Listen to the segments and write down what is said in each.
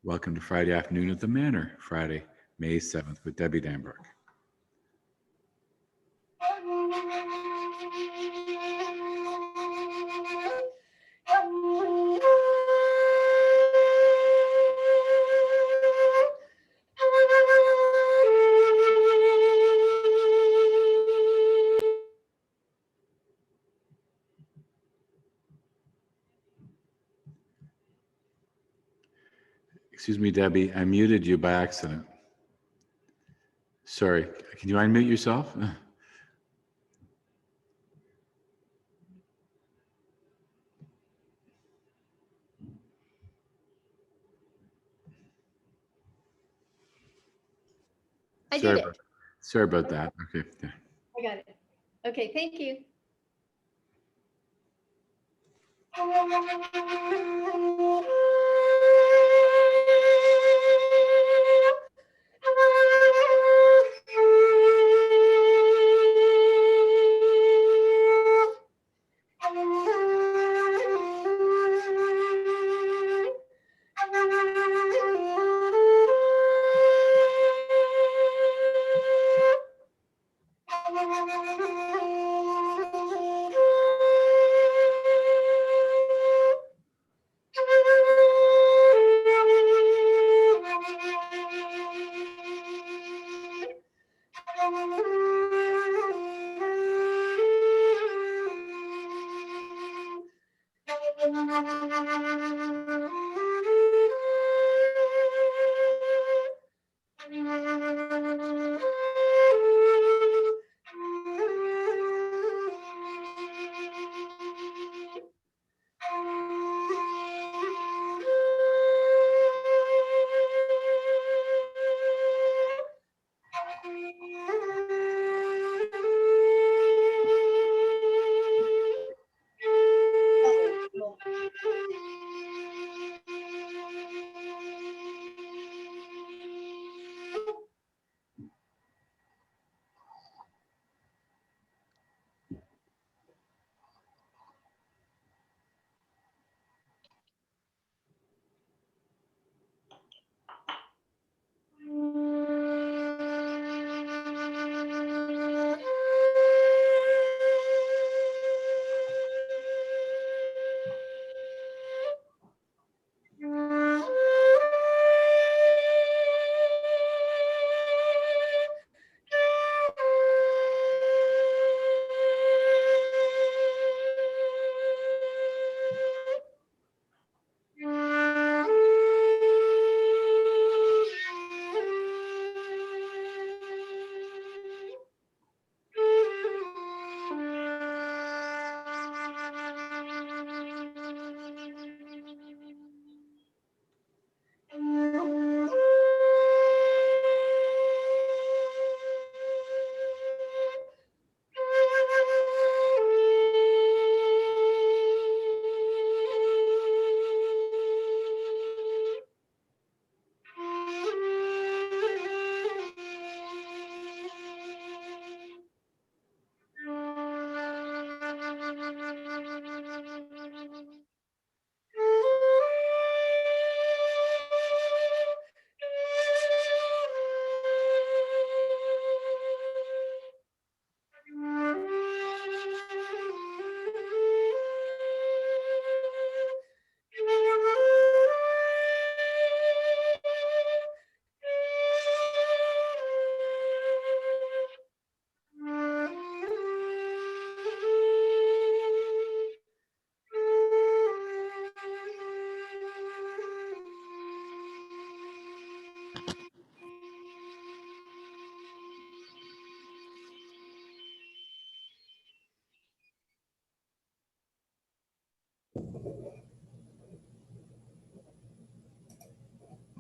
Welcome to Friday Afternoon at the Manor, Friday, May 7th with Debbie Danbrook. Excuse me, Debbie, I muted you by accident. Sorry, can you unmute yourself? I did it. Sorry about that. Okay. Yeah. I got it. Okay, thank you.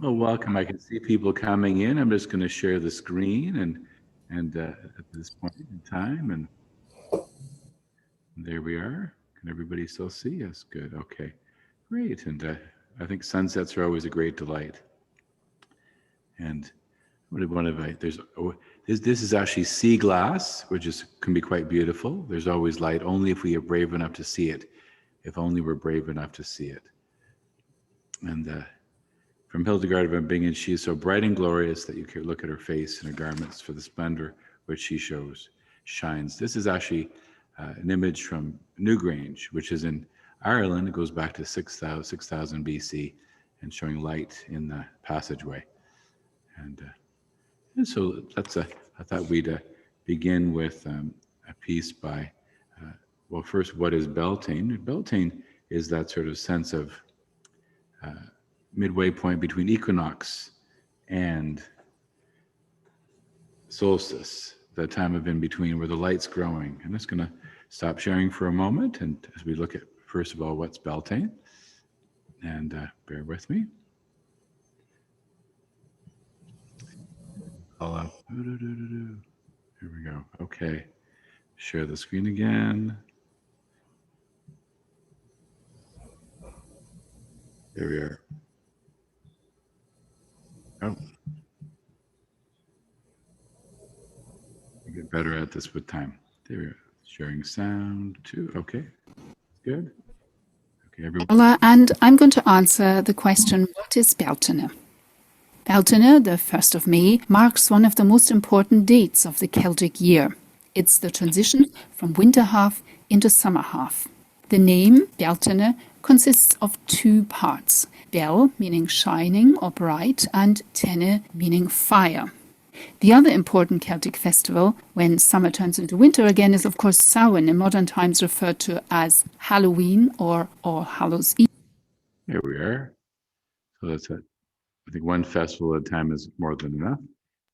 Well, welcome. I can see people coming in. I'm just going to share the screen and at this point in time, and there we are. Can everybody still see us? Good. Okay, great. And I think sunsets are always a great delight. And what one of this is actually sea glass, which can be quite beautiful. There's always light, only if we are brave enough to see it. If only we're brave enough to see it. And from Hildegard of Bingen, she is so bright and glorious that you can look at her face and her garments for the splendor which she shows, shines. This is actually an image from Newgrange, which is in Ireland. It goes back to 6,000 BC and showing light in the passageway. And so I thought we'd begin with a piece by, well, first, what is Beltane? Beltane is that sort of sense of midway point between equinox and solstice, the time of in between where the light's growing. I'm just going to stop sharing for a moment, and as we look at, first of all, what's Beltane, and bear with me. Here we go. Okay. Share the screen again. There we are. Oh. Get better at this with time. There we are. Sharing sound too. Okay. Good. Okay, everyone. And I'm going to answer the question, what is Beltane? Beltane, the 1st of May, marks one of the most important dates of the Celtic year. It's the transition from winter half into summer half. The name Beltane consists of 2 parts. Bel, meaning shining or bright, and tene, meaning fire. The other important Celtic festival, when summer turns into winter again, is of course Samhain, in modern times referred to as Halloween or All Hallows Eve. Here we are. So that's it. I think one festival at a time is more than enough.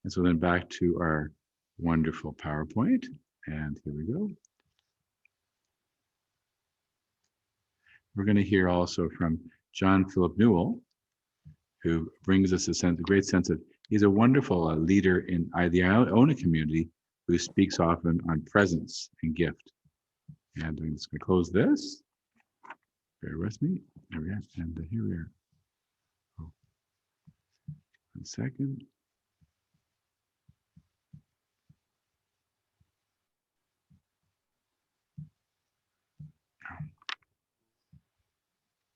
And so then back to our wonderful PowerPoint. And here we go. We're going to hear also from John Philip Newell, who brings us a great sense of, he's a wonderful leader in the Iona community who speaks often on presence and gift. And I'm just going to close this. Bear with me. There we are. And here we are. Oh. 1 second.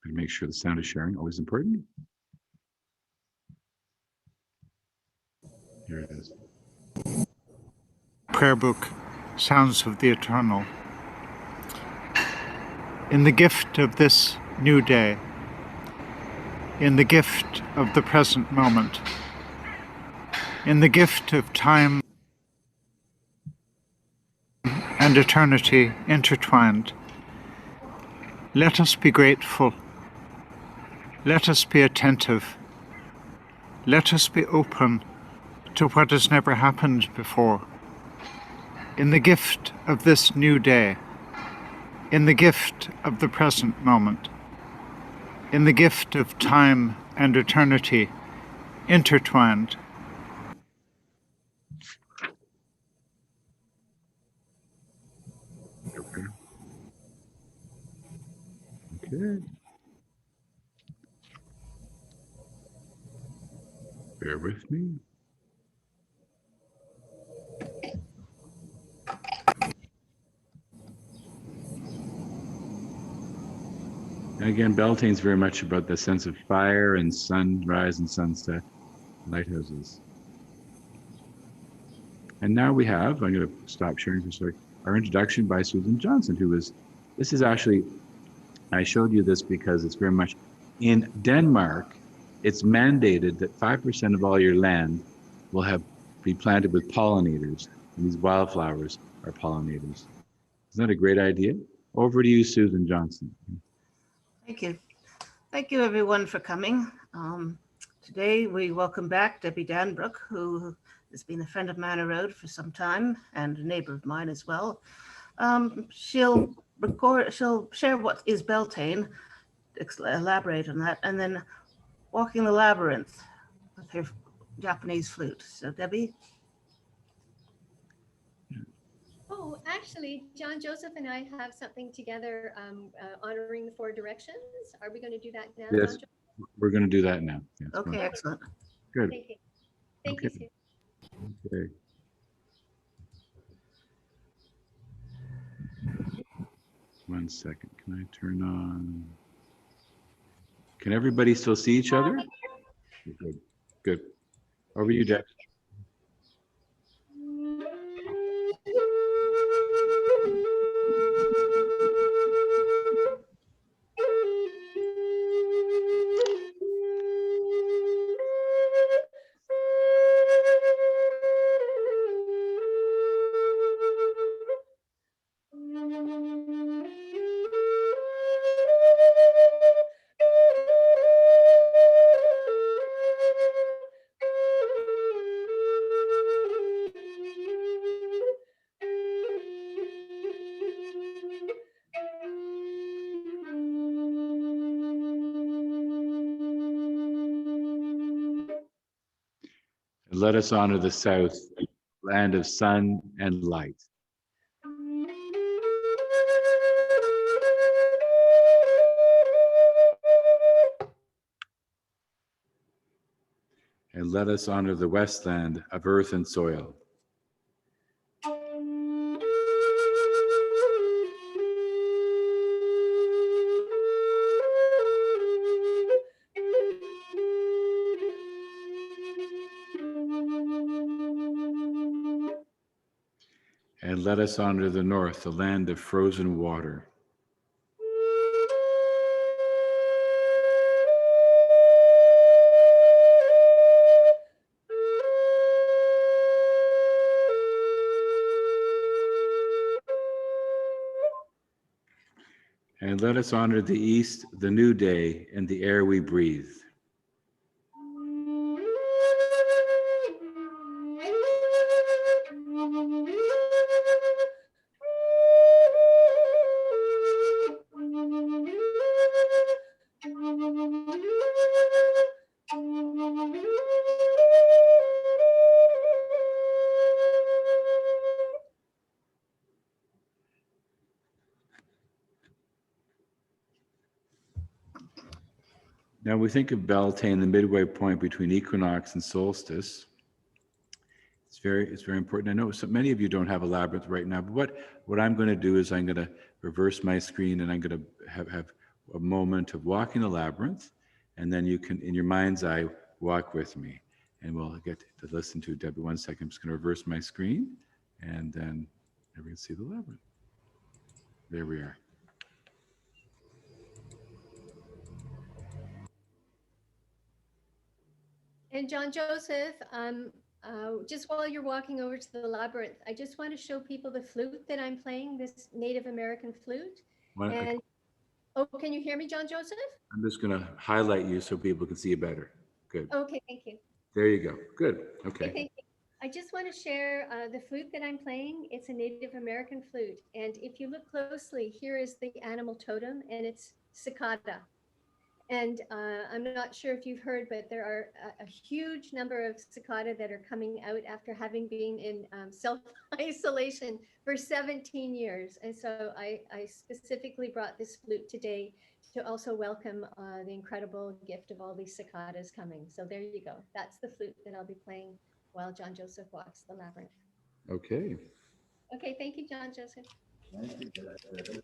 And make sure the sound is sharing, always important. Here it is. Prayer book, Sounds of the Eternal. In the gift of this new day, in the gift of the present moment, in the gift of time and eternity intertwined, let us be grateful. Let us be attentive. Let us be open to what has never happened before. In the gift of this new day, in the gift of the present moment, in the gift of time and eternity intertwined. Okay. Bear with me. And again, Beltane's very much about the sense of fire and sunrise and sunset, lighthouses. And now we have, I'm going to stop sharing for a second, our introduction by Susan Johnson, this is actually, I showed you this because it's very much, in Denmark, it's mandated that 5% of all your land will be planted with pollinators, and these wildflowers are pollinators. Isn't that a great idea? Over to you, Susan Johnson. Thank you. Thank you, everyone, for coming. Today, we welcome back Debbie Danbrook, who has been a friend of Manor Road for some time and a neighbor of mine as well. She'll share what is Beltane, elaborate on that, and then walking the labyrinth with her Japanese flute. So, Debbie. Oh, actually, John, Joseph, and I have something together honoring the 4 directions. Are we going to do that now? Yes, John? we're going to do that now. Yes, Okay, excellent. Good. Thank you. Thank you, Sue. Okay. One second. Can I turn on? Can everybody still see each other? Good. Good. Over to you, Deb. Let us honor the south, land of sun and light. And let us honor the west land of earth and soil. And let us honor the north, the land of frozen water. And let us honor the east, the new day, and the air we breathe. Now we think of Beltane, the midway point between equinox and solstice. It's very important. I know so many of you don't have a labyrinth right now, but what I'm going to do is I'm going to reverse my screen and I'm going to have a moment of walking the labyrinth, and then you can, in your mind's eye, walk with me, and we'll get to listen to Debbie. 1 second, I'm just going to reverse my screen, and then we can see the labyrinth. There we are. And John Joseph, just while you're walking over to the labyrinth, I just want to show people the flute that I'm playing, this Native American flute. And oh, can you hear me, John Joseph? I'm just going to highlight you so people can see you better. Good. Okay, thank you. There you go. Good. Okay. Thank you. I just want to share the flute that I'm playing. It's a Native American flute. And if you look closely, here is the animal totem, and it's cicada. And I'm not sure if you've heard, but there are a huge number of cicada that are coming out after having been in self-isolation for 17 years. And so I specifically brought this flute today to also welcome the incredible gift of all these cicadas coming. So there you go. That's the flute that I'll be playing while John Joseph walks the labyrinth. Okay. Okay, thank you, John Joseph. Thank you.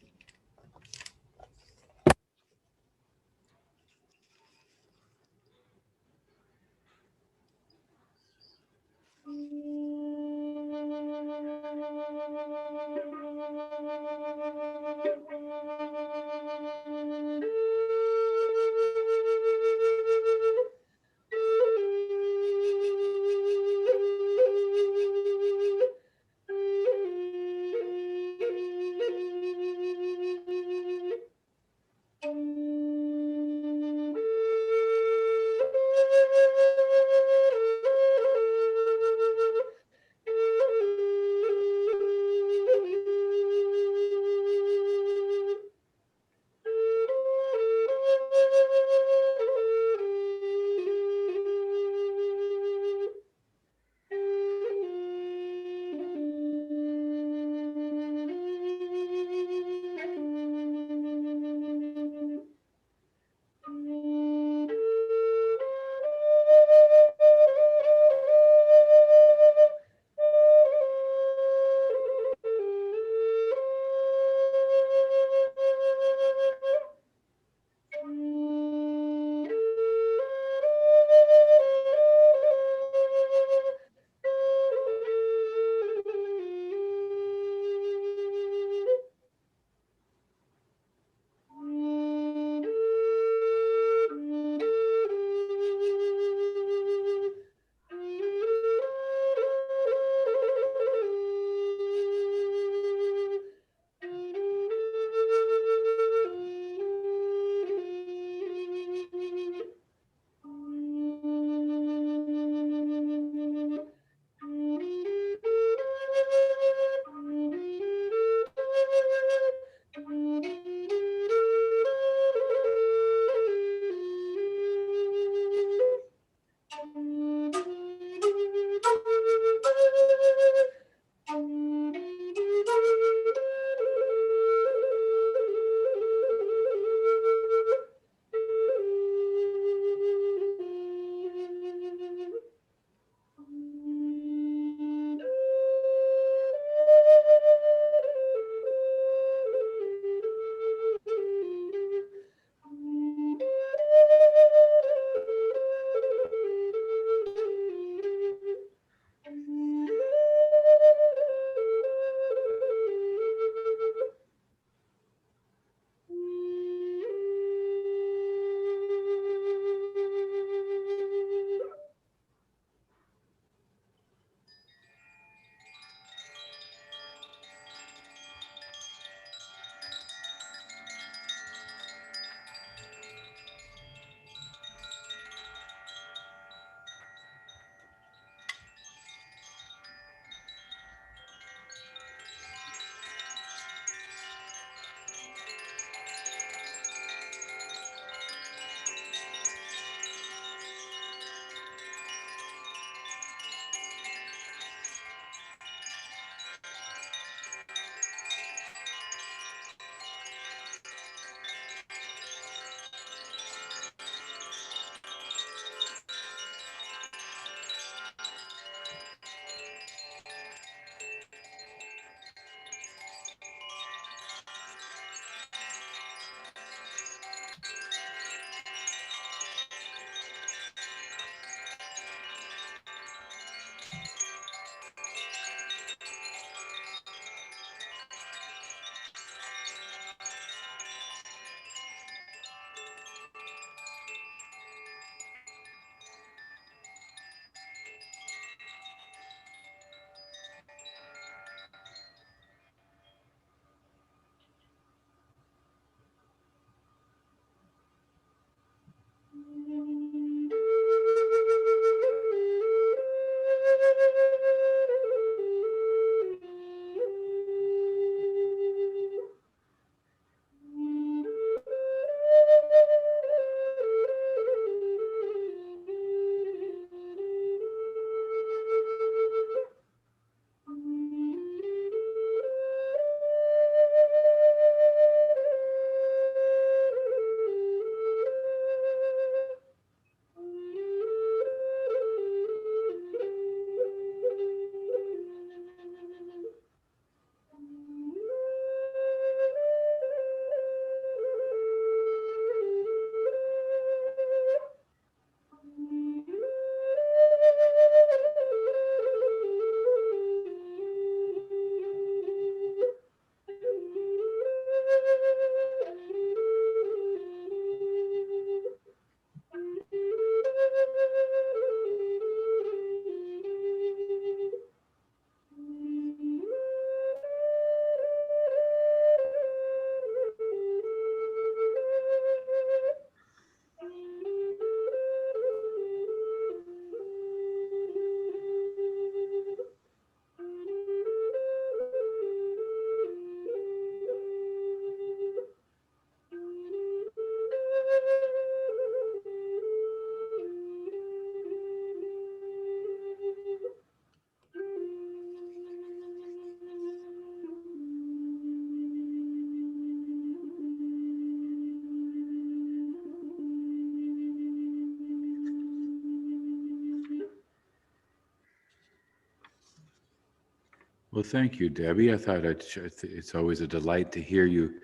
Well, thank you, Debbie. I thought it's always a delight to hear you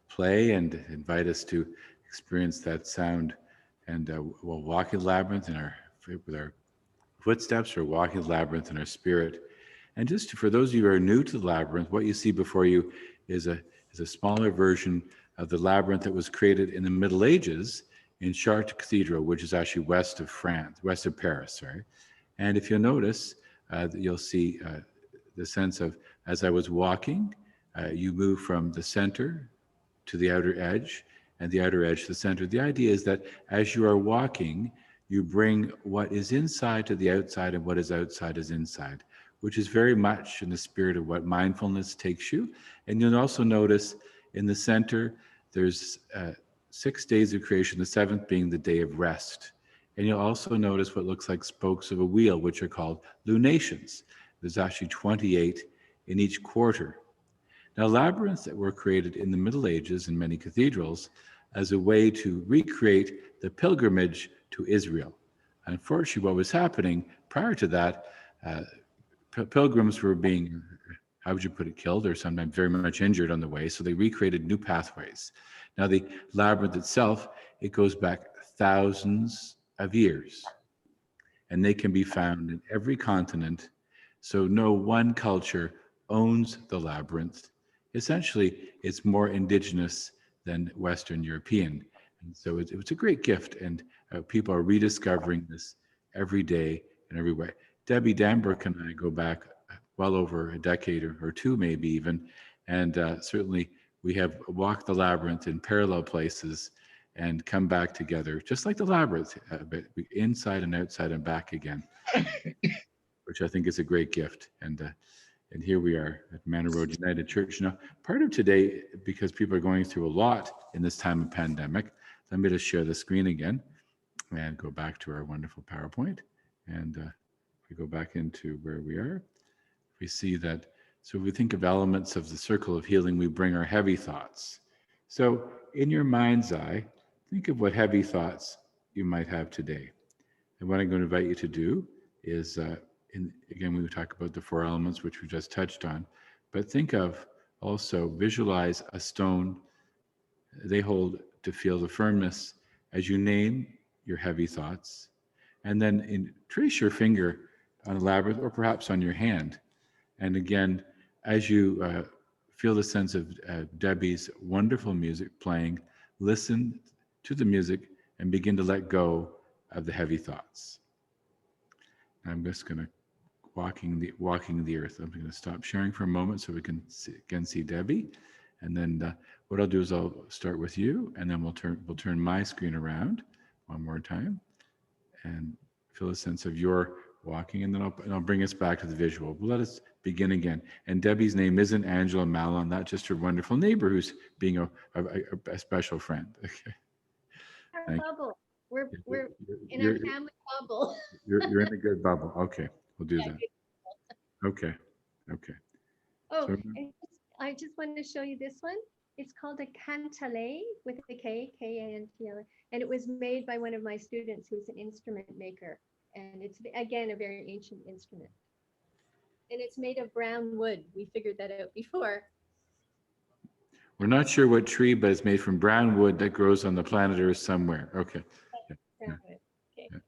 play and invite us to experience that sound. And we'll walk in labyrinth with our footsteps, or walking the labyrinth in our spirit. And just for those of you who are new to the labyrinth, what you see before you is a smaller version of the labyrinth that was created in the Middle Ages in Chartres Cathedral, which is actually west of Paris, sorry. And if you'll notice, you'll see the sense of, as I was walking, you move from the center to the outer edge, and the outer edge to the center. The idea is that as you are walking, you bring what is inside to the outside, and what is outside is inside, which is very much in the spirit of what mindfulness takes you. And you'll also notice in the center, there's 6 days of creation, the seventh being the day of rest. And you'll also notice what looks like spokes of a wheel, which are called lunations. There's actually 28 in each quarter. Now, labyrinths that were created in the Middle Ages in many cathedrals as a way to recreate the pilgrimage to Israel. Unfortunately, what was happening prior to that, pilgrims were being, how would you put it, killed, or sometimes very much injured on the way, so they recreated new pathways. Now, the labyrinth itself, it goes back thousands of years, and they can be found in every continent, so no one culture owns the labyrinth. Essentially, it's more indigenous than Western European. And so it's a great gift, and people are rediscovering this every day in every way. Debbie Danbrook and I go back well over a decade or two, maybe even, and certainly we have walked the labyrinth in parallel places and come back together, just like the labyrinth, but inside and outside and back again, which I think is a great gift. And here we are at Manor Road United Church. Now, part of today, because people are going through a lot in this time of pandemic, let me just share the screen again and go back to our wonderful PowerPoint. And if we go back into where we are, we see that, so if we think of elements of the circle of healing, we bring our heavy thoughts. So in your mind's eye, think of what heavy thoughts you might have today. And what I'm going to invite you to do is, again, we talk about the 4 elements, which we just touched on, but think of also, visualize a stone they hold to feel the firmness as you name your heavy thoughts. And then trace your finger on a labyrinth, or perhaps on your hand. And again, as you feel the sense of Debbie's wonderful music playing, listen to the music and begin to let go of the heavy thoughts. I'm just going to walking the earth. I'm going to stop sharing for a moment so we can see Debbie, and then what I'll do is I'll start with you, and then we'll turn my screen around one more time and feel a sense of your walking, and then I'll bring us back to the visual. But let us begin again. And Debbie's name isn't Angela Malon, not just her wonderful neighbor who's being a special friend. Okay. Our bubble. We're in our family bubble. You're in a good bubble. Okay, we'll do that. Okay. Oh, So, and I just wanted to show you this one. It's called a cantalé with a K, K-A-N-T-L-A, and it was made by one of my students who's an instrument maker. And it's, again, a very ancient instrument. And it's made of brown wood. We figured that out before. we're not sure what tree, but it's made from brown wood that grows on the planet Earth somewhere. Okay. Brown wood. Okay. Yeah.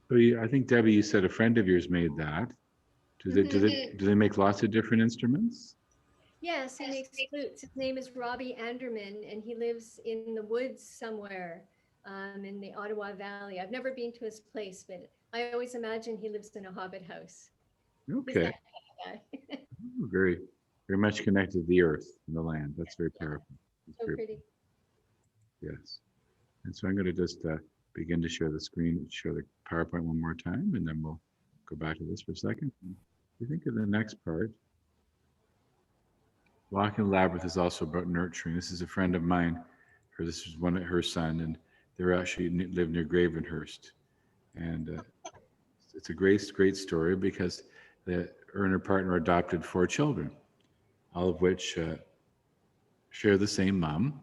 So I think, Debbie, you said a friend of yours made that. Do they make lots of different instruments? Yes, he makes flutes. His name is Robbie Anderman, and he lives in the woods somewhere in the Ottawa Valley. I've never been to his place, but I always imagine he lives in a hobbit house. He's Okay. that kind of guy. Very, very much connected to the earth and the land. That's very powerful. That's So very, pretty. yes. And so I'm going to just begin to share the screen, show the PowerPoint one more time, and then we'll go back to this for a second. We think of the next part. Walking the Labyrinth is also about nurturing. This is a friend of mine. This is one of her son, and they're actually live near Gravenhurst. And it's a great story because her and her partner adopted 4 children, all of which share the same mom,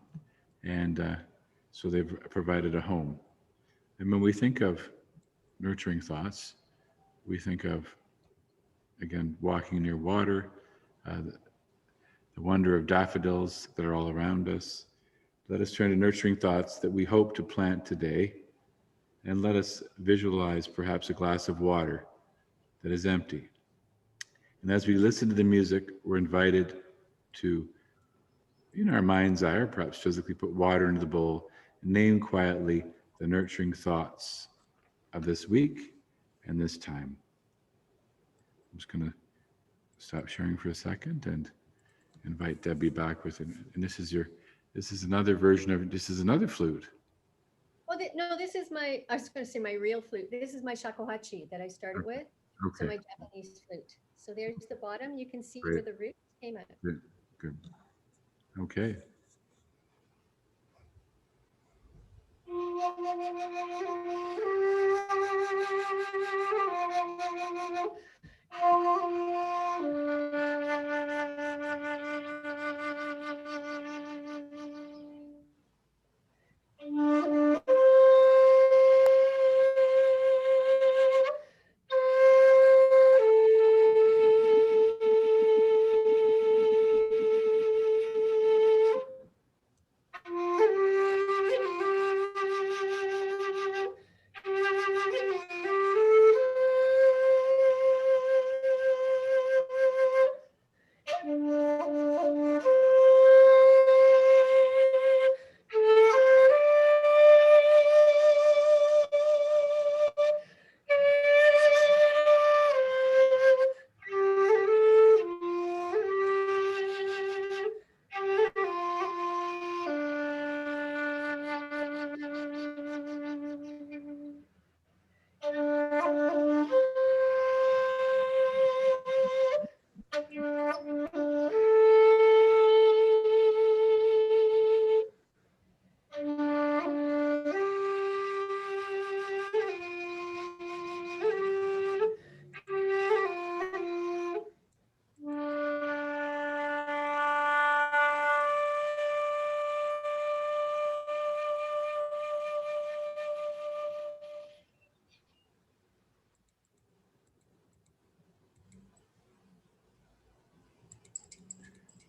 and so they've provided a home. And when we think of nurturing thoughts, we think of, again, walking near water, the wonder of daffodils that are all around us. Let us turn to nurturing thoughts that we hope to plant today, and let us visualize perhaps a glass of water that is empty. And as we listen to the music, we're invited to, in our mind's eye, or perhaps physically, put water into the bowl and name quietly the nurturing thoughts of this week and this time. I'm just going to stop sharing for a second and invite Debbie back with it. And this is another version of it. This is another flute. Oh, no, this is I was going to say my real flute. This is my shakuhachi that I started with. Okay. So my Japanese flute. So there's the bottom. You can see Great. where the roots came out. Good. Okay.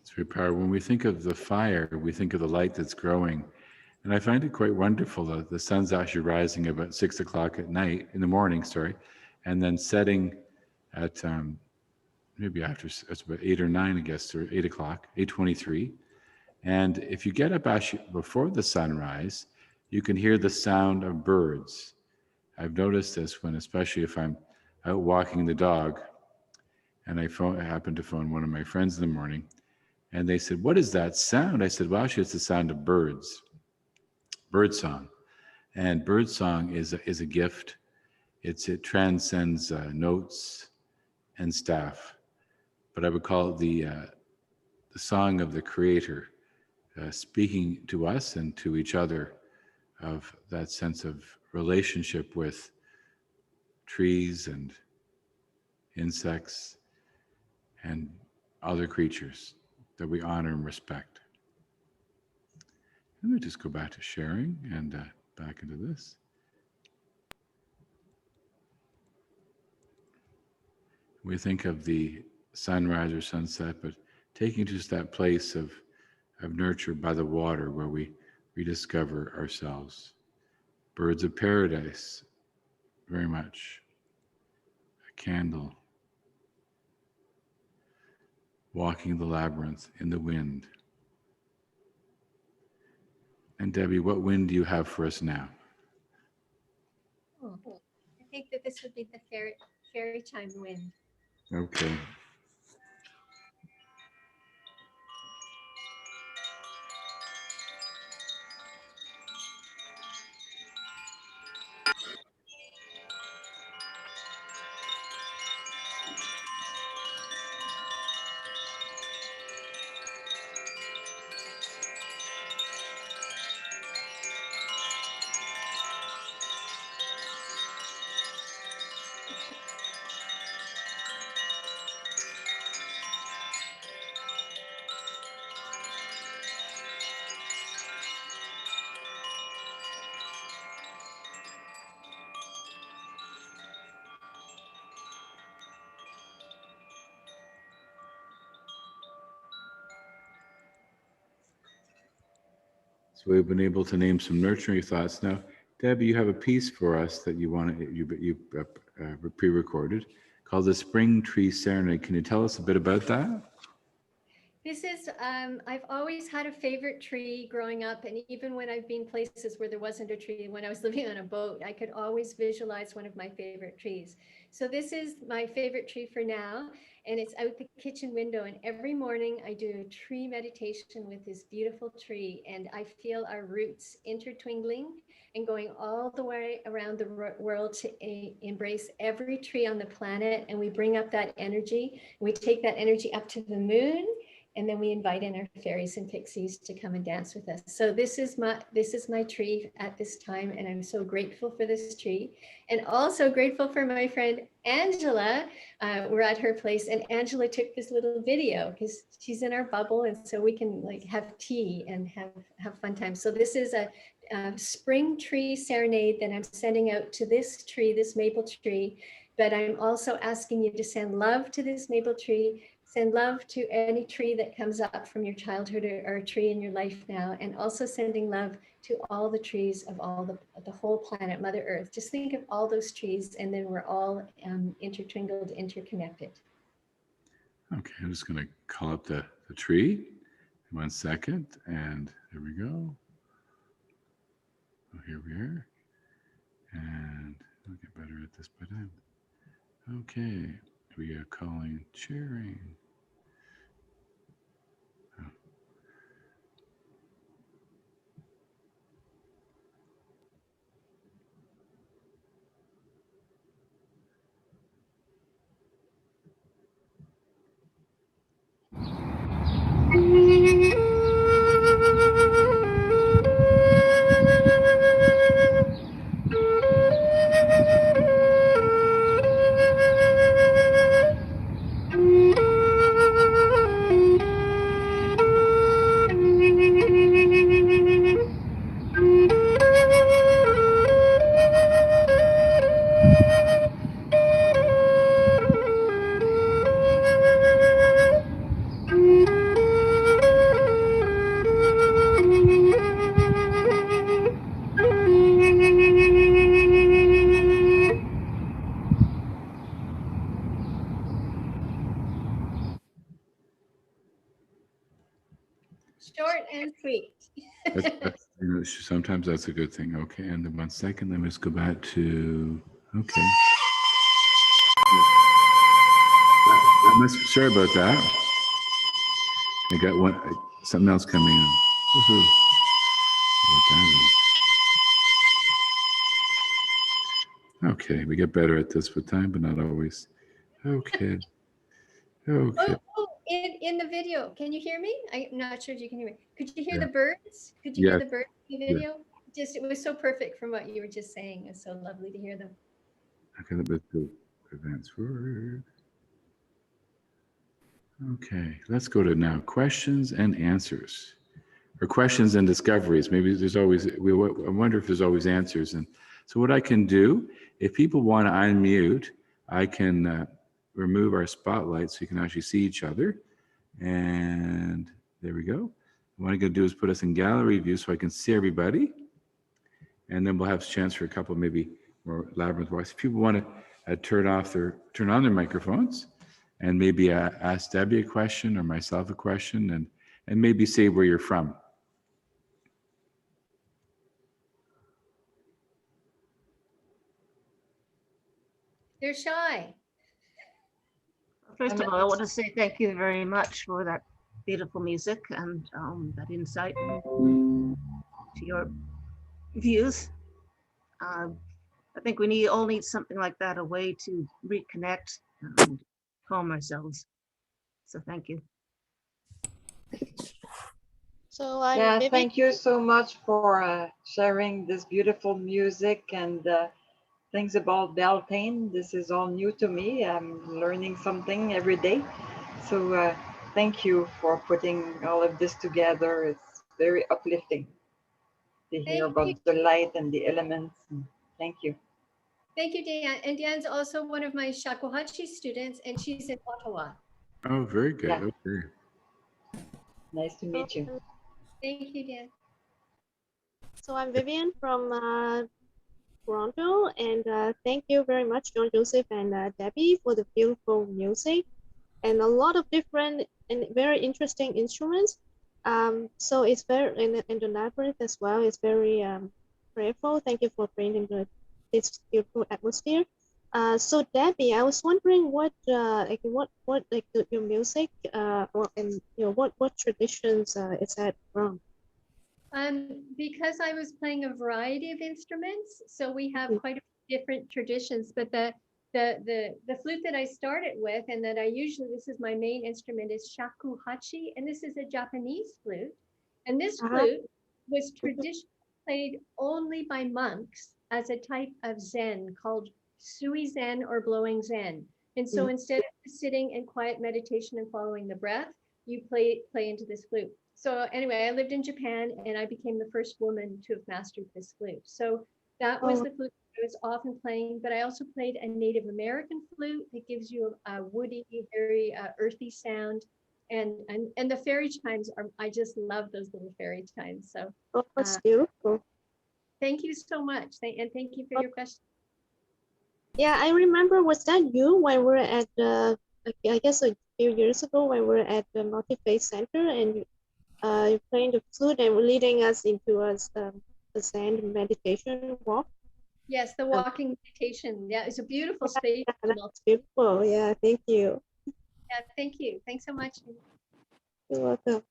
It's very powerful. When we think of the fire, we think of the light that's growing. And I find it quite wonderful that the sun's actually rising about 6 o'clock in the morning, and then setting at maybe after, it's about 8 or 9, I guess, or 8 o'clock, 8:23. And if you get up actually before the sunrise, you can hear the sound of birds. I've noticed this when, especially if I'm out walking the dog, and I happened to phone one of my friends in the morning, and they said, "What is that sound?" I said, "Well, actually, it's the sound of birds, bird song." And bird song is a gift. It transcends notes and staff, but I would call it the song of the Creator, speaking to us and to each other of that sense of relationship with trees and insects and other creatures that we honor and respect. Let me just go back to sharing and back into this. We think of the sunrise or sunset, but taking just that place of nurture by the water where we rediscover ourselves. Birds of paradise, very much. A candle. Walking the labyrinth in the wind. And Debbie, what wind do you have for us now? Oh, I think that this would be the fairy chime wind. Okay. So we've been able to name some nurturing thoughts. Now, Debbie, you have a piece for us that you want to, you pre-recorded called the Spring Tree Serenade. Can you tell us a bit about that? This is, I've always had a favorite tree growing up. And even when I've been places where there wasn't a tree, when I was living on a boat, I could always visualize one of my favorite trees. So this is my favorite tree for now. And it's out the kitchen window. And every morning I do a tree meditation with this beautiful tree. And I feel our roots intertwingling and going all the way around the world to embrace every tree on the planet. And we bring up that energy. We take that energy up to the moon. And then we invite in our fairies and pixies to come and dance with us. So this is my tree at this time, and I'm so grateful for this tree, and also grateful for my friend Angela. We're at her place, and Angela took this little video because she's in our bubble, and so we can like have tea and have fun time. So this is a spring tree serenade that I'm sending out to this tree, this maple tree. But I'm also asking you to send love to this maple tree. Send love to any tree that comes up from your childhood or a tree in your life now, and also sending love to all the trees of the whole planet, Mother Earth. Just think of all those trees, and then we're all intertwined, interconnected. Okay, I'm just going to call up the tree. 1 second, and there we go. Oh, here we are. And I'll get better at this by time. Okay, we are calling sharing. Oh. Short and sweet. That's Sometimes that's a good thing. Okay, and then 1 second, let me just go back to, okay. Sorry about that. I got something else coming in. Woohoo. What that is. Okay, we get better at this with time, but not always. Okay. Okay. Oh, in the video, can you hear me? I'm not sure if you can hear me. Could you hear Yeah. the birds? Could you hear Yeah. the birds in the video? Just, it was so perfect from what you were just saying. It's so lovely to hear them. Okay, let's go advance forward. Okay, let's go to now questions and answers, or questions and discoveries. Maybe there's always, I wonder if there's always answers. And so what I can do, if people want to unmute, I can remove our spotlight so you can actually see each other. And there we go. What I'm going to do is put us in gallery view so I can see everybody. And then we'll have a chance for a couple, maybe more Labyrinth voice. If people want to turn on their microphones and maybe ask Debbie a question or myself a question, and maybe say where you're from. They're shy. First of all, I want to say thank you very much for that beautiful music and that insight to your views. I think we all need something like that, a way to reconnect and calm ourselves. So thank you. So Thank you so much for sharing this beautiful music and things about Beltane. This is all new to me. I'm learning something every day. So thank you for putting all of this together. It's very uplifting to hear about the light and the elements. Thank you. Thank you, Dan. And Dan's also one of my Shakuhachi students, and she's in Ottawa. Oh, very good. Yeah. Okay. Nice to meet you. Thank you, Dan. So I'm Vivian from Toronto, and thank you very much, John Joseph and Debbie, for the beautiful music and a lot of different and very interesting instruments. So it's very, in the Labyrinth as well, it's very prayerful. Thank you for bringing this beautiful atmosphere. So Debbie, I was wondering what your music and what traditions is that from? Because I was playing a variety of instruments, so we have quite a few different traditions. But the flute that I started with, and that I usually, this is my main instrument, is Shakuhachi, and this is a Japanese flute. And this flute was traditionally played only by monks as a type of Zen called Sui Zen or blowing Zen. And so instead of sitting in quiet meditation and following the breath, you play into this flute. So anyway, I lived in Japan and I became the first woman to have mastered this flute. So that was the flute I was often playing, but I also played a Native American flute that gives you a woody, very earthy sound. And the fairy chimes are, I just love those little fairy chimes. So that's beautiful. Thank you so much. And thank you for your question. Yeah, I remember, was that you when we were at I guess a few years ago when we were at the Multi-Faith Center, and you're playing the flute and leading us into a Zen meditation walk? Yes, the walking meditation. Yeah, it's a beautiful space. That's beautiful. Yeah, thank you. Yeah, thank you. Thanks so much. You're welcome.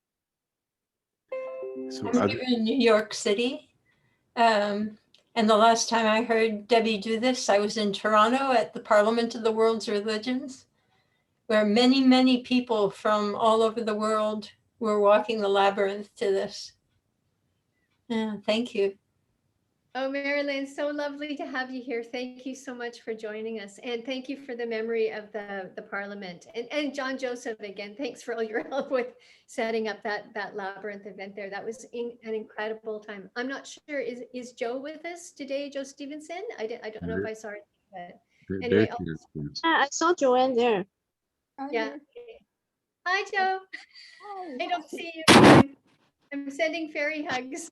So I'm here in New York City. And the last time I heard Debbie do this, I was in Toronto at the Parliament of the World's Religions, where many, many people from all over the world were walking the labyrinth to this. Yeah, thank you. Oh, Marilyn, so lovely to have you here. Thank you so much for joining us. And thank you for the memory of the Parliament. And John Joseph, again, thanks for all your help with setting up that Labyrinth event there. That was an incredible time. I'm not sure, is Joe with us today, Joe Stevenson? I don't know if I saw it, but anyway. I saw Joanne there. Yeah. Hi, Joe. Hi. I don't see you. I'm sending fairy hugs.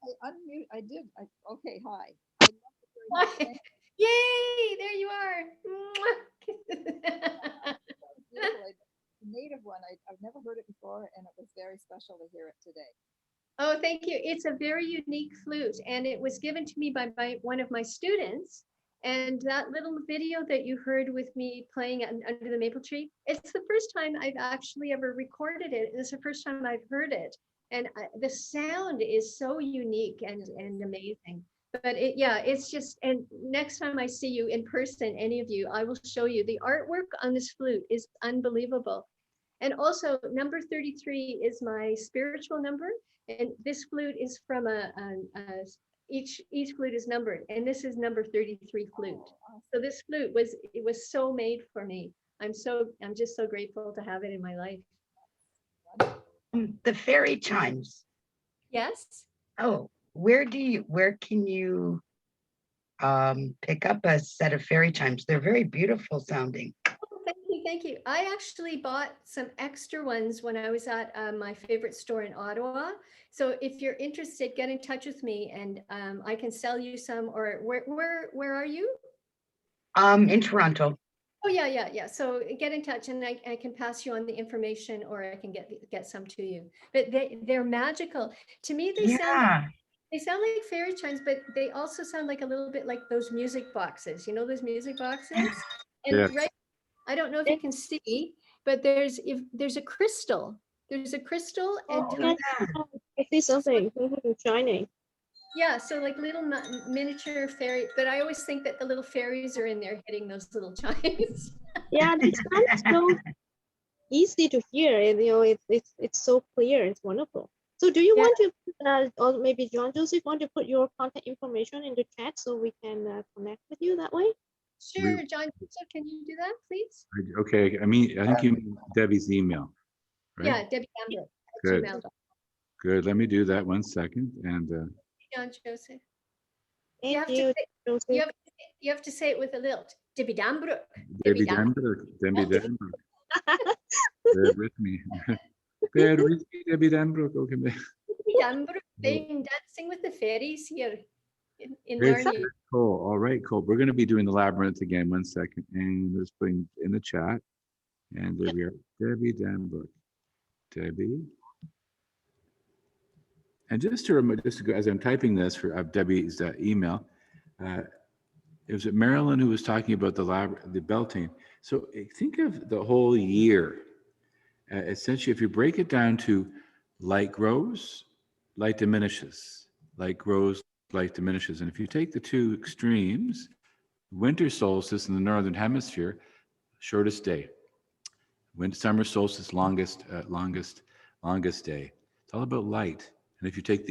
I unmute. I did. Okay. Hi. Hi. Yay! There you are. The native one. I've never heard it before, and it was very special to hear it today. Oh, thank you. It's a very unique flute, and it was given to me by one of my students. And that little video that you heard with me playing under the maple tree, it's the first time I've actually ever recorded it. It's the first time I've heard it. And the sound is so unique and amazing. But yeah, it's just, and next time I see you in person, any of you, I will show you. The artwork on this flute is unbelievable. And also number 33 is my spiritual number. And this flute is from each flute is numbered, and this is number 33 flute. So this flute was so made for me. I'm just so grateful to have it in my life. The fairy chimes. Yes. Oh, where can you pick up a set of fairy chimes? They're very beautiful sounding. Thank you. I actually bought some extra ones when I was at my favorite store in Ottawa. So if you're interested, get in touch with me, and I can sell you some. Or where are you? In Toronto. Oh yeah. So get in touch, and I can pass you on the information, or I can get some to you. But they're magical to me. They sound like fairy chimes, but they also sound like a little bit like those music boxes. You know those music boxes? And Yes. right, I don't know if you can see, but there's a crystal. There's a crystal, and I see something shining. yeah, so like little miniature fairy. But I always think that the little fairies are in there hitting those little chimes. Yeah, it sounds so easy to hear, and it's so clear. It's wonderful. So do you want to, or maybe John Joseph want to put your contact information in the chat so we can connect with you that way? Sure, John Joseph, can you do that, please? Okay, I think you mean Debbie's email, right? Yeah, Debbie Danbrook at Good. gmail.com. Good. Let me do that 1 second. And John Joseph. Thank you, Joseph. You have to say it with a lilt. Debbie Danbrook. Debbie Danbrook. Debbie Danbrook. Bear with me. Bear with me, Debbie Danbrook. Okay. Debbie Danbrook playing Dancing with the Fairies here in Very Narnia. cool. All right, cool. We're going to be doing the labyrinth again 1 second. And let's put in the chat. And there we are. Debbie Danbrook. Debbie. And just to go, as I'm typing this for Debbie's email, it was Marilyn who was talking about the Beltane. So think of the whole year. Essentially, if you break it down to light grows, light diminishes. Light grows, light diminishes. And if you take the two extremes, winter solstice in the northern hemisphere, shortest day. Summer solstice, longest day. It's all about light. And if you take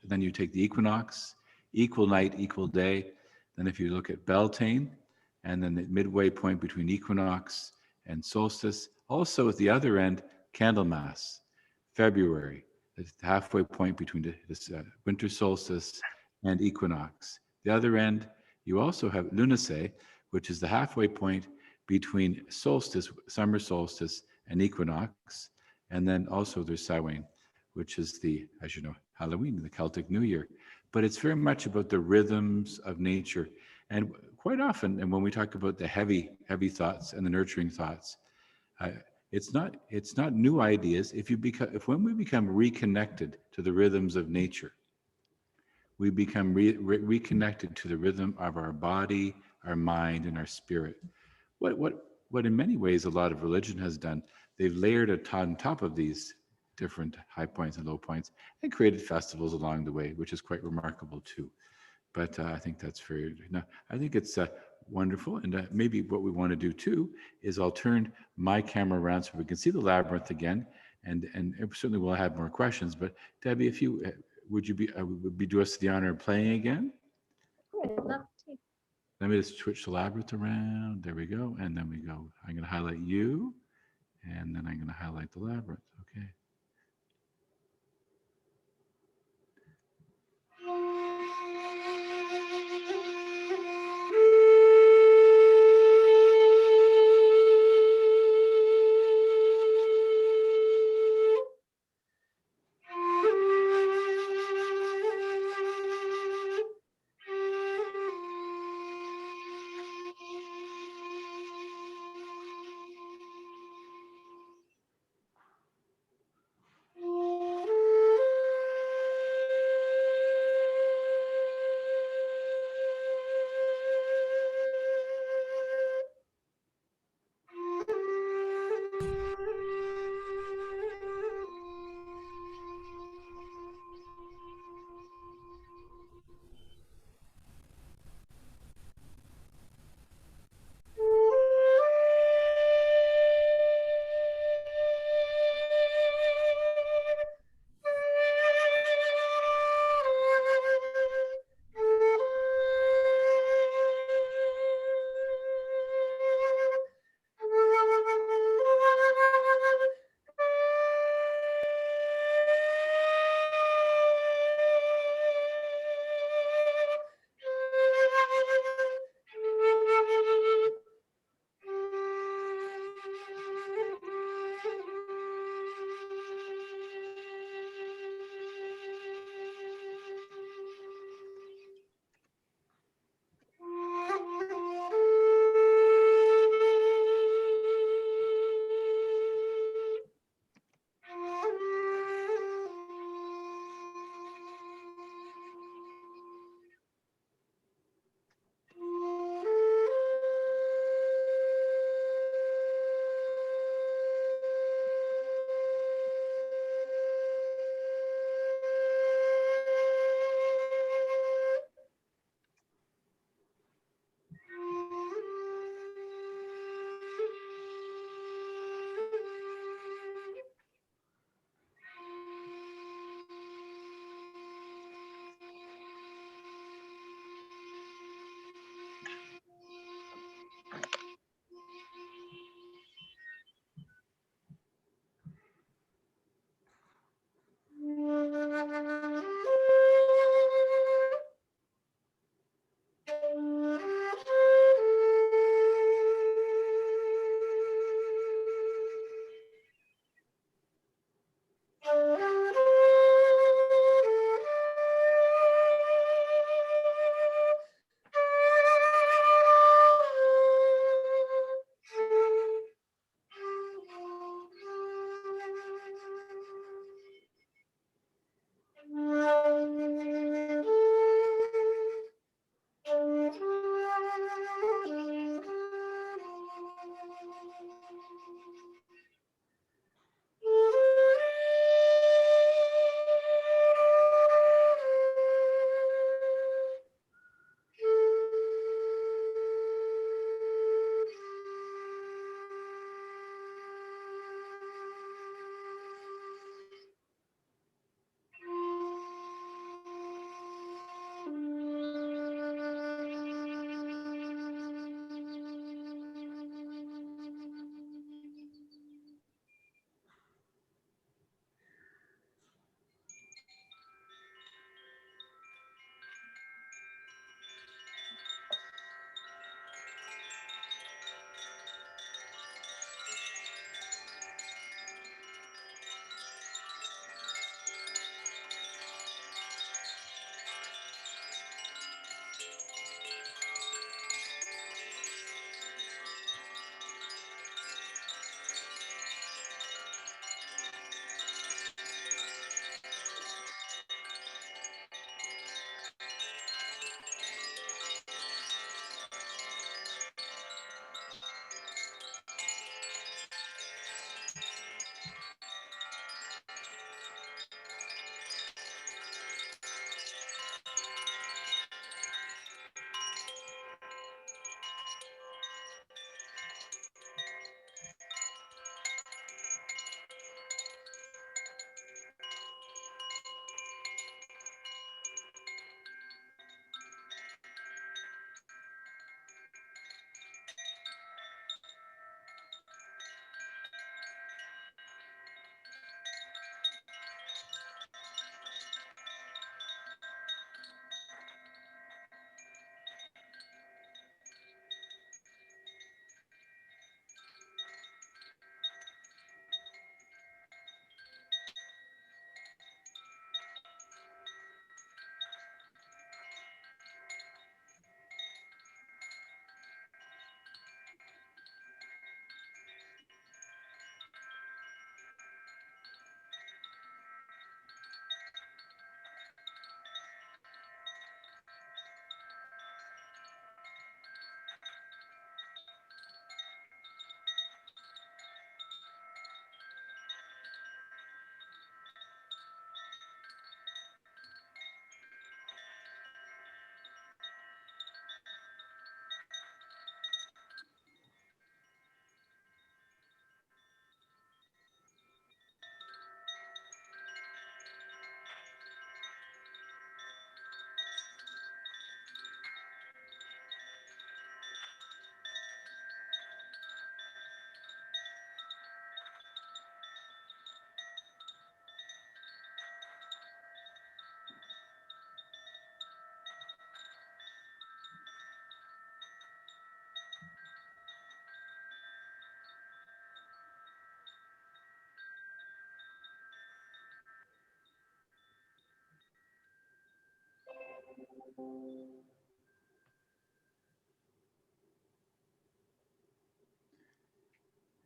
then you take the equinox, equal night, equal day. Then if you look at Beltane, and then the midway point between equinox and solstice, also at the other end, Candlemas, February, the halfway point between this winter solstice and equinox. The other end, you also have Lunacy, which is the halfway point between solstice, summer solstice, and equinox. And then also there's Samhain, which is as you know, Halloween, the Celtic New Year. But it's very much about the rhythms of nature. And quite often, and when we talk about the heavy thoughts and the nurturing thoughts, it's not new ideas. When we become reconnected to the rhythms of nature, we become reconnected to the rhythm of our body, our mind, and our spirit. What in many ways a lot of religion has done, they've layered it on top of these different high points and low points and created festivals along the way, which is quite remarkable too. But I think that's I think it's wonderful. And maybe what we want to do too is I'll turn my camera around so we can see the labyrinth again. And certainly we'll have more questions. But Debbie, if you would do us the honor of playing again? I'd love to. Let me just switch the labyrinth around. There we go. And then we go. I'm going to highlight you. And then I'm going to highlight the labyrinth. Okay.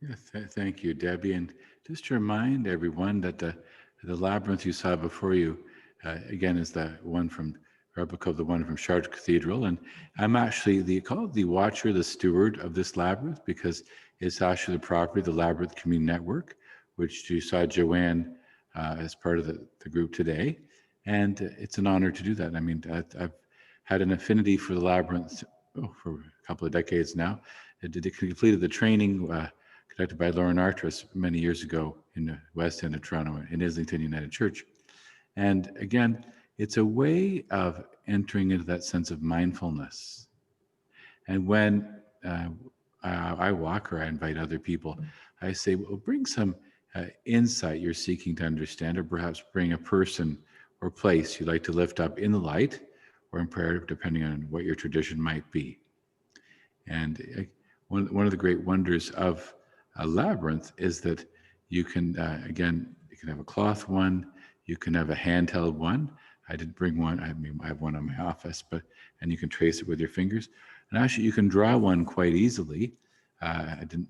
Yeah, thank you, Debbie. And just to remind everyone that the labyrinth you saw before you, again, is the one from replica of the one from Chartres Cathedral. And I'm actually called the watcher, the steward of this labyrinth, because it's actually the property of the Labyrinth Community Network, which you saw Joanne as part of the group today. And it's an honor to do that. I mean, I've had an affinity for the labyrinth for a couple of decades now. I completed the training conducted by Lauren Artris many years ago in the West End of Toronto in Islington United Church. And again, it's a way of entering into that sense of mindfulness. And when I walk or I invite other people, I say, well, bring some insight you're seeking to understand, or perhaps bring a person or place you'd like to lift up in the light or in prayer, depending on what your tradition might be. And one of the great wonders of a labyrinth is that you can, again, you can have a cloth one, you can have a handheld one. I didn't bring one. I mean, I have one in my office, and you can trace it with your fingers. And actually, you can draw one quite easily. I can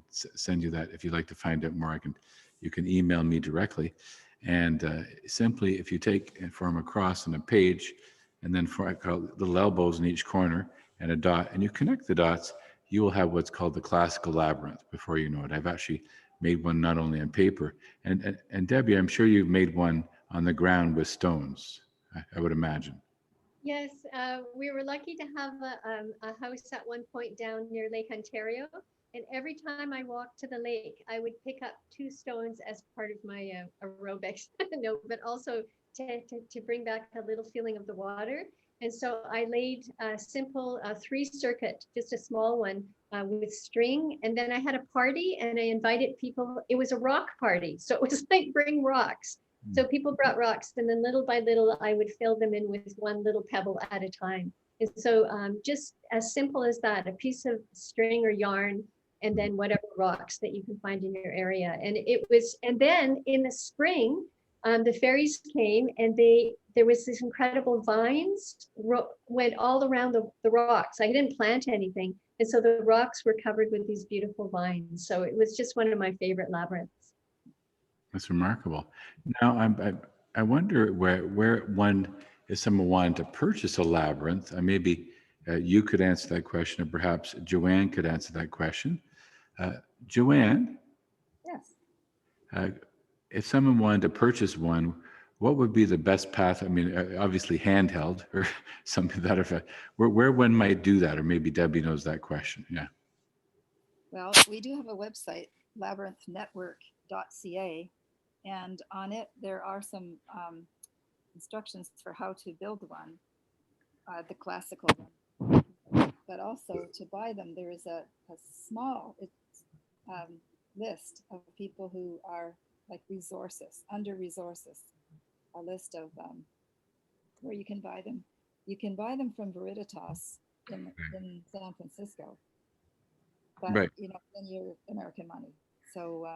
send you that if you'd like to find out more. You can email me directly. And simply, if you take and form a cross on a page, and then for little elbows in each corner and a dot, and you connect the dots, you will have what's called the classical labyrinth before you know it. I've actually made one not only on paper, and Debbie, I'm sure you've made one on the ground with stones, I would imagine. Yes, we were lucky to have a house at one point down near Lake Ontario. And every time I walked to the lake, I would pick up 2 stones as part of my aerobics, no, but also to bring back a little feeling of the water. And so I laid a simple 3-circuit, just a small one with string. And then I had a party and I invited people. It was a rock party. So it was like bring rocks. So people brought rocks, and then little by little, I would fill them in with one little pebble at a time. And so just as simple as that, a piece of string or yarn, and then whatever rocks that you can find in your area. And then in the spring, the fairies came, and there was this incredible vines went all around the rocks. I didn't plant anything. And so the rocks were covered with these beautiful vines. So it was just one of my favorite labyrinths. That's remarkable. Now, I wonder where one, if someone wanted to purchase a labyrinth, maybe you could answer that question, or perhaps Joanne could answer that question. Joanne? Yes. If someone wanted to purchase one, what would be the best path? I mean, obviously handheld or something to that effect. Where one might do that, or maybe Debbie knows that question. Yeah. Well, we do have a website, labyrinthnetwork.ca, and on it there are some instructions for how to build one, the classical one. But also to buy them, there is a small list of people who are like under resources, a list of where you can buy them. You can buy them from Veritas in San Francisco, but right. then you're American money. So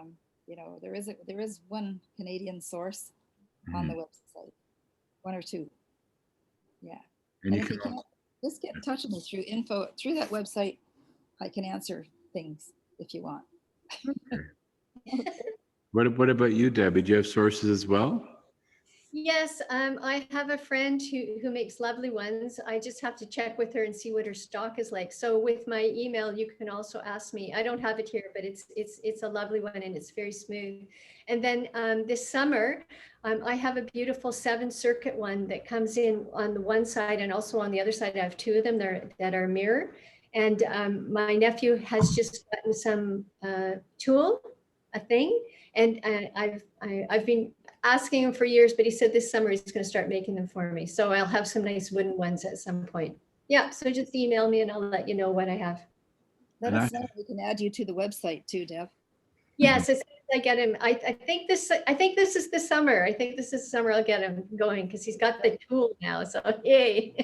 there is one Canadian source on the website, 1 or 2. Yeah. And if you can't, just get in touch with me through that website. I can answer things if you want. Okay. What about you, Debbie? Do you have sources as well? Yes, I have a friend who makes lovely ones. I just have to check with her and see what her stock is like. So with my email, you can also ask me. I don't have it here, but it's a lovely one and it's very smooth. And then this summer, I have a beautiful 7-circuit one that comes in on the one side, and also on the other side, I have 2 of them that are mirror. And my nephew has just gotten some tool, a thing, and I've been asking him for years, but he said this summer he's going to start making them for me. So I'll have some nice wooden ones at some point. Yeah, so just email me and I'll let you know what I have. Let us know if we can add you to the website too, Deb. Yes, as soon as I get him. I think this is the summer. I think this is the summer I'll get him going because he's got the tool now. So yay.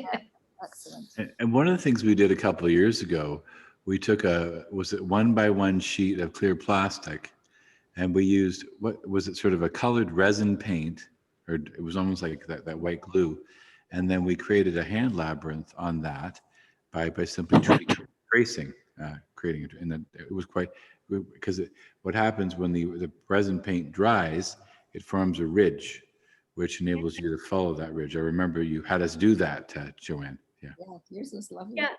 Excellent. And one of the things we did a couple of years ago, we took was it 1x1 sheet of clear plastic, and we used, what was it, sort of a colored resin paint, or it was almost like that white glue. And then we created a hand labyrinth on that by simply tracing, creating it. And then it was quite, because what happens when the resin paint dries, it forms a ridge, which enables you to follow that ridge. I remember you had us do that, Joanne. Yeah. Yeah, yours was lovely. Yeah.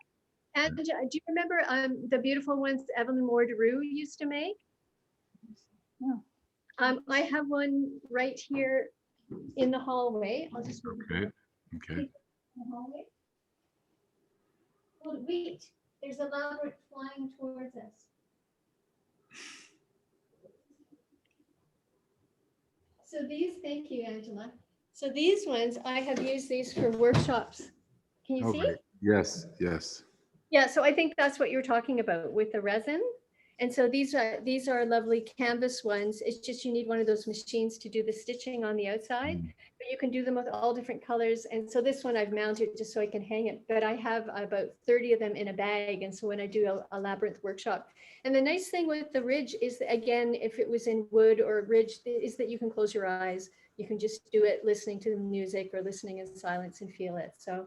And do you remember the beautiful ones Evelyn Morderoux used to make? No. I have one right here in the hallway. I'll just move it. Okay. In the hallway. Oh, wait, there's a labyrinth flying towards us. So thank you, Angela. So these ones, I have used these for workshops. Can you see? Right. Yes, yes. Yeah, so I think that's what you're talking about with the resin. And so these are lovely canvas ones. It's just you need one of those machines to do the stitching on the outside, but you can do them with all different colors. And so this one I've mounted just so I can hang it, but I have about 30 of them in a bag. And so when I do a labyrinth workshop, and the nice thing with the ridge is that, again, if it was in wood or ridge, is that you can close your eyes. You can just do it listening to the music or listening in silence and feel it. So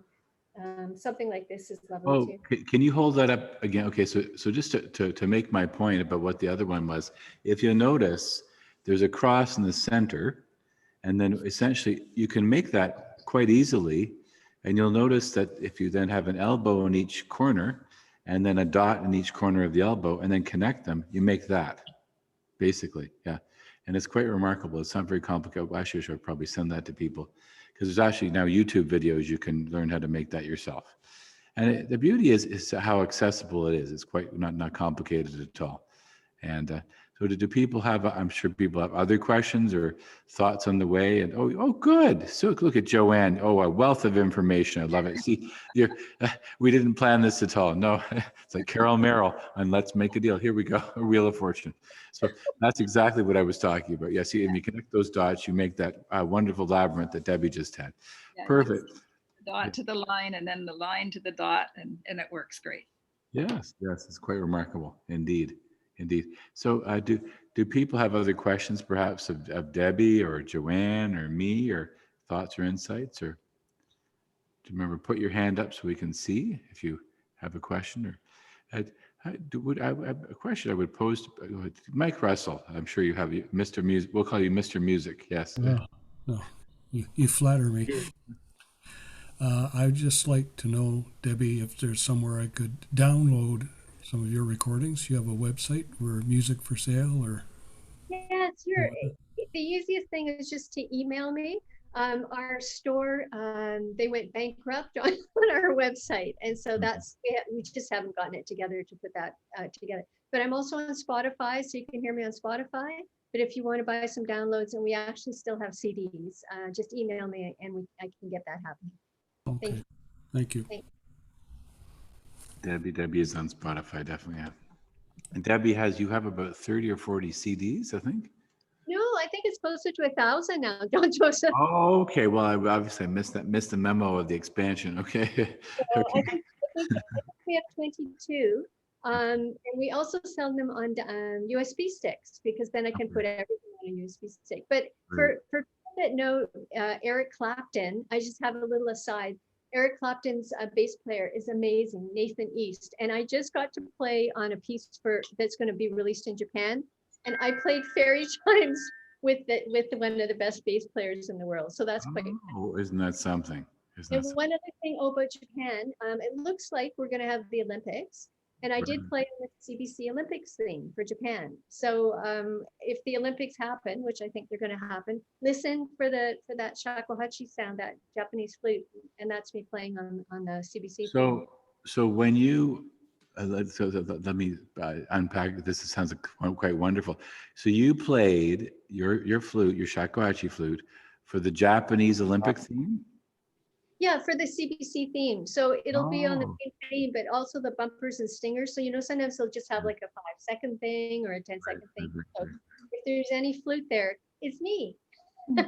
something like this is lovely too. Can you hold that up again? Okay, so just to make my point about what the other one was, if you notice, there's a cross in the center, And then essentially you can make that quite easily. And you'll notice that if you then have an elbow in each corner and then a dot in each corner of the elbow and then connect them, you make that basically. Yeah. And it's quite remarkable. It's not very complicated. Well, actually, I should probably send that to people because there's actually now YouTube videos you can learn how to make that yourself. And the beauty is how accessible it is. It's quite not complicated at all. And so do people have, I'm sure people have other questions or thoughts on the way. And oh, good. So look at Joanne. Oh, a wealth of information. I love it. See, we didn't plan this at all. No, it's like Carol Merrill and let's make a deal. Here we go. A Wheel of Fortune. So that's exactly what I was talking about. Yeah, see, and you connect those dots, you make that wonderful labyrinth that Debbie just had. Yeah, Perfect. Dot to the line and then the line to the dot, and it works great. Yes, it's quite remarkable indeed. So do people have other questions perhaps of Debbie or Joanne or me, or thoughts or insights? Or remember, put your hand up so we can see if you have a question. Or a question I would pose to Mike Russell. I'm sure you have Mr. Music. We'll call you Mr. Music. Yes. No, you flatter me. I'd just like to know, Debbie, if there's somewhere I could download some of your recordings. You have a website where music for sale, or? Yeah, the easiest thing is just to email me. Our store, they went bankrupt on our website. And so we just haven't gotten it together to put that together. But I'm also on Spotify, so you can hear me on Spotify. But if you want to buy some downloads, and we actually still have CDs, just email me and I can get that happening. Okay, thank you. Debbie is on Spotify, definitely. Yeah. And Debbie you have about 30 or 40 CDs, I think. No, I think it's closer to 1,000 now, John Joseph. Oh, okay. Well, I obviously missed the memo of the expansion. Okay. So I think we have 22. And we also sell them on USB sticks, because then I can put everything on a USB stick. But for people that know Eric Clapton, I just have a little aside. Eric Clapton's bass player is amazing, Nathan East. And I just got to play on a piece that's going to be released in Japan. And I played fairy chimes with one of the best bass players in the world. So that's quite. Oh, isn't that something? One other thing about Japan, it looks like we're going to have the Olympics. And I did play with CBC Olympics theme for Japan. So if the Olympics happen, which I think they're going to happen, listen for that Shakuhachi sound, that Japanese flute, and that's me playing on the CBC. So when you let me unpack this. It sounds quite wonderful. So you played your flute, your Shakuhachi flute, for the Japanese Olympic theme. Yeah, for the CBC theme. So it'll be on the main theme, but also the bumpers and stingers. So, sometimes they'll just have like a 5-second thing or a 10-second thing. So if there's any flute there, it's me. So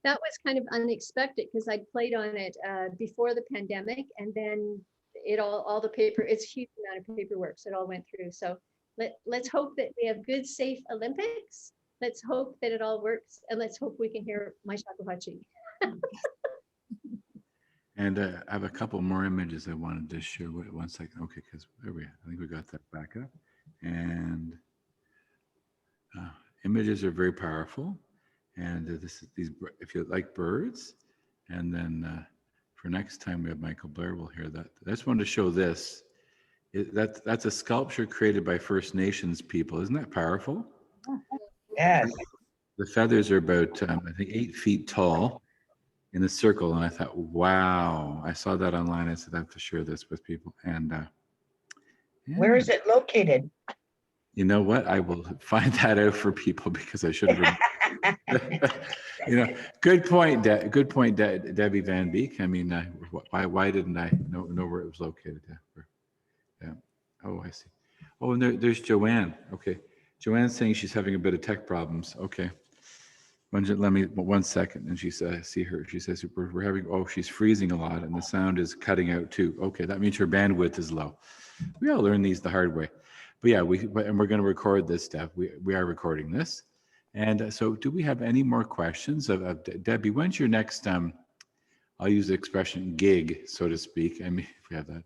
that was kind of unexpected, because I played on it before the pandemic, and then all the paper, it's a huge amount of paperwork, so it all went through. So let's hope that we have good, safe Olympics. Let's hope that it all works, and let's hope we can hear my Shakuhachi. And I have a couple more images I wanted to share. Wait 1 second. Okay, because there we are. I think we got that back up. And images are very powerful. And these, if you like birds, and then for next time we have Michael Blair, we'll hear that. I just wanted to show this. That's a sculpture created by First Nations people. Isn't that powerful? Yes. The feathers are about, I think, 8 feet tall in a circle. And I thought, wow, I saw that online. I said, I have to share this with people. And yeah. Where is it located? You know what? I will find that out for people, because I should have. Good point. Good point, Debbie Van Beek. I mean, why didn't I know where it was located? Yeah. Oh, I see. Oh, and there's Joanne. Okay, Joanne's saying she's having a bit of tech problems. Okay. Let me 1 second. And she says, see her. She says we're having. Oh, she's freezing a lot, and the sound is cutting out too. Okay, that means her bandwidth is low. We all learn these the hard way. But yeah, we're going to record this stuff. We are recording this. And so do we have any more questions of Debbie? When's your next, I'll use the expression gig, so to speak. I mean, if we have that.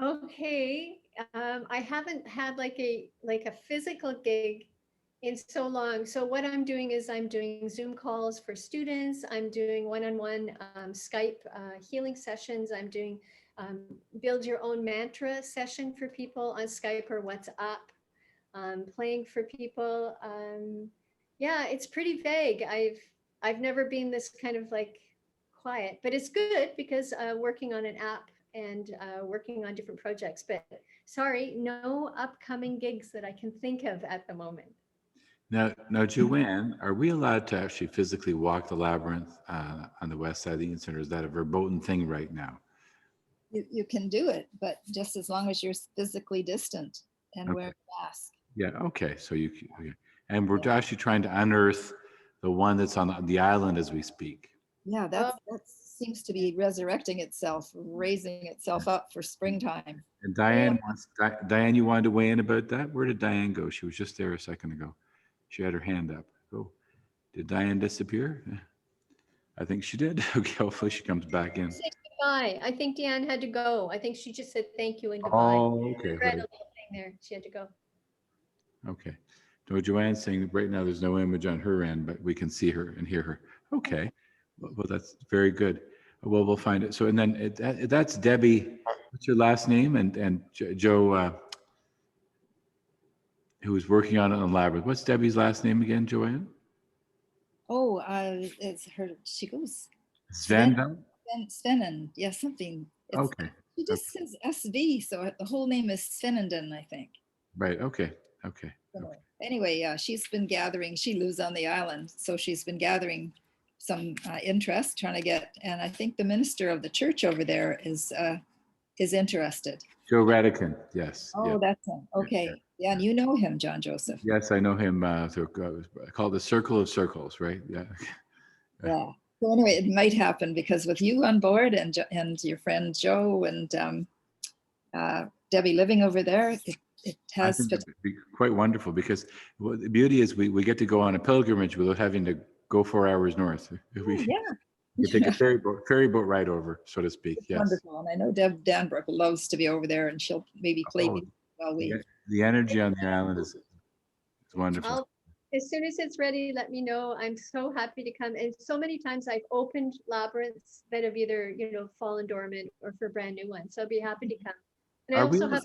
Okay. I haven't had like a physical gig in so long. So what I'm doing is I'm doing Zoom calls for students. I'm doing one-on-one Skype healing sessions. I'm doing build your own mantra session for people on Skype or WhatsApp, playing for people. Yeah, it's pretty vague. I've never been this kind of like quiet, but it's good because working on an app and working on different projects. But sorry, no upcoming gigs that I can think of at the moment. Now, Joanne, are we allowed to actually physically walk the labyrinth on the west side of the Eaton Center? Is that a verboten thing right now? You can do it, but just as long as you're physically distant and wear a mask. Yeah, okay. So okay. And we're actually trying to unearth the one that's on the island as we speak. Yeah, that seems to be resurrecting itself, raising itself up for springtime. And Diane Diane, you wanted to weigh in about that? Where did Diane go? She was just there a second ago. She had her hand up. Oh, did Diane disappear? I think she did. Okay, hopefully she comes back in. Say goodbye. I think Deanne had to go. I think she just said thank you and goodbye. Oh, okay. Read a little thing there. She had to go. Okay. So Joanne's saying right now there's no image on her end, but we can see her and hear her. Okay. Well, that's very good. Well, we'll find it. So, and then that's Debbie. What's your last name? And Joe, who was working on it on Labyrinth. What's Debbie's last name again, Joanne? Oh, it's her. She goes. Sven. Svenen. Yeah, something. Okay. She just says SV, so the whole name is Svenenden, I think. Right. Okay. Okay. So, anyway, she's been gathering. She lives on the island, so she's been gathering some interest, trying to get. And I think the minister of the church over there is interested. Joe Radican. Yes. Oh, yeah. that's him. Okay. Yeah, and you know him, John Joseph. Yes, I know him through called the Circle of Circles, right? Yeah. Yeah. So anyway, it might happen because with you on board and your friend Joe and Debbie living over there, it has. I think it'd be quite wonderful because the beauty is we get to go on a pilgrimage without having to go 4 hours north. We take a ferry boat ride over, so to speak. It's yes. Wonderful, and I know Deb Danbrook loves to be over there, and she'll maybe play while we. The energy on the island is wonderful. As soon as it's ready, let me know. I'm so happy to come. And so many times I've opened labyrinths that have either, fallen dormant or for brand new ones. So I'll be happy to come. And I also have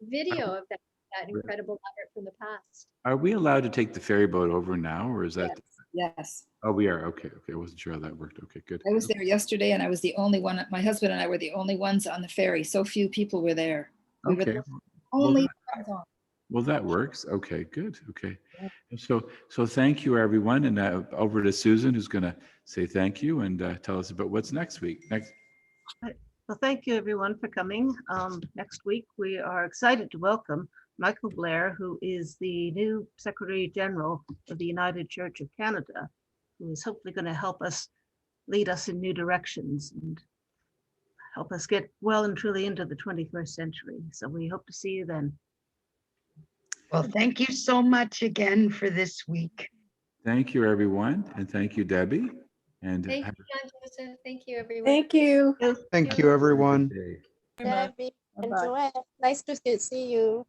video of that incredible labyrinth from the past. Are we allowed to take the ferry boat over now, or is that? Yes. Oh, we are. Okay. Okay. I wasn't sure how that worked. Okay, good. I was there yesterday, and I was the only one. My husband and I were the only ones on the ferry. So few people were there. We were the only ones on. Well, that works. Okay, good. Okay. So thank you, everyone. And over to Susan, who's going to say thank you and tell us about what's next week. Well, thank you, everyone, for coming. Next week, we are excited to welcome Michael Blair, who is the new Secretary General of the United Church of Canada, who is hopefully going to help us lead us in new directions and help us get well and truly into the 21st century. So we hope to see you then. Well, thank you so much again for this week. Thank you, everyone. And thank you, Debbie. And thank you, John Joseph. Thank you, everyone. Thank you. Thank you, everyone. Debbie and Joanne, nice to see you.